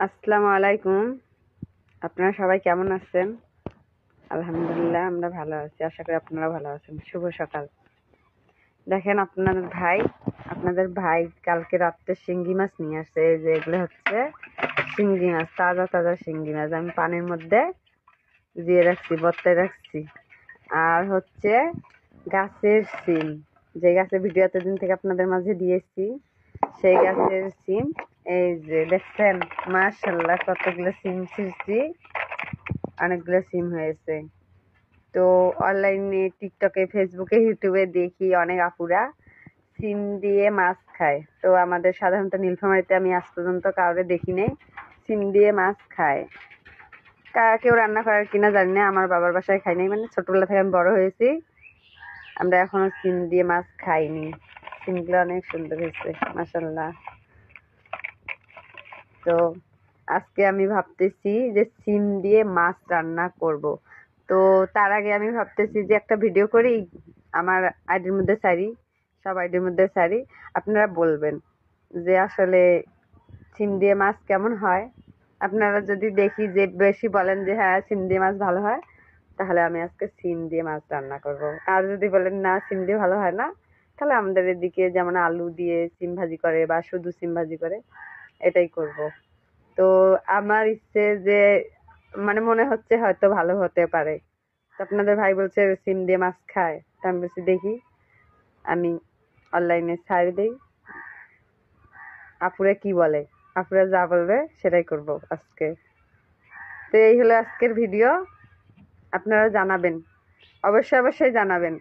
আসসালামু আলাইকুম। আপনারা সবাই কেমন আছেন? আলহামদুলিল্লাহ আমরা ভালো আছি। আশা করি আপনারা ভালো আছেন। শুভ সকাল। দেখেন আপনাদের ভাই কালকে রাত্রে শিঙ্গি মাছ নিয়ে আসছে। এই যে এগুলো হচ্ছে শিঙ্গি মাছ, তাজা তাজা শিঙ্গি মাছ আমি পানির মধ্যে দিয়ে রাখছি, বত্তায় রাখছি। আর হচ্ছে গাছের সিম, যে গাছের ভিডিও এতদিন থেকে আপনাদের মাঝে দিয়েছি, সেই গাছের সিম। এই যে দেখছেন, মাশাআল্লাহ কতগুলো সিম ছিঁড়ছি, অনেকগুলো সিম হয়েছে। তো অনলাইনে টিকটকে, ফেসবুকে, ইউটিউবে দেখি অনেক আপুরা সিম দিয়ে মাছ খায়। তো আমাদের সাধারণত নীলফামারীতে আমি আজ পর্যন্ত কাউকে দেখি নেই সিম দিয়ে মাছ খায়। কেউ রান্না করার কিনা জানি না, আমার বাবার বাসায় খাই নাই, মানে ছোটবেলা থেকে আমি বড় হয়েছি, আমরা এখনো সিম দিয়ে মাছ খাইনি। সিমগুলো অনেক সুন্দর হয়েছে মাশাআল্লাহ। তো আজকে আমি ভাবতেছি যে সিম দিয়ে মাছ রান্না করব। তো তার আগে আমি ভাবতেছি যে একটা ভিডিও করি, আমার আইডির মধ্যে ছাড়ি, সব আইডির মধ্যে ছাড়ি। আপনারা বলবেন যে আসলে সিম দিয়ে মাছ কেমন হয়। আপনারা যদি দেখি যে বেশি বলেন যে হ্যাঁ সিম দিয়ে মাছ ভালো হয়, তাহলে আমি আজকে সিম দিয়ে মাছ রান্না করব। আর যদি বলেন না সিম দিয়ে ভালো হয় না, তাহলে আমাদের এদিকে যেমন আলু দিয়ে সিম ভাজি করে বা শুধু সিম ভাজি করে, এটাই করব। তো আমার ইচ্ছে যে, মানে মনে হচ্ছে হয়তো ভালো হতে পারে। তো আপনাদের ভাই বলছে সিম দিয়ে মাছ খায়, তা আমি বলছি দেখি, আমি অনলাইনে ছাড়ি দেই, আপুরা কি বলে, আপুরা যা বলবে সেটাই করব আজকে। তো এই হলো আজকের ভিডিও। আপনারা জানাবেন, অবশ্যই অবশ্যই জানাবেন।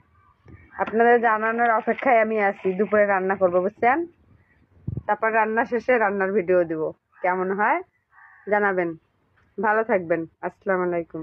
আপনাদের জানানোর অপেক্ষায় আমি আছি। দুপুরে রান্না করব বুঝছেন, তারপর রান্না শেষে রান্নার ভিডিও দিব। কেমন হয় জানাবেন। ভালো থাকবেন। আসসালামু আলাইকুম।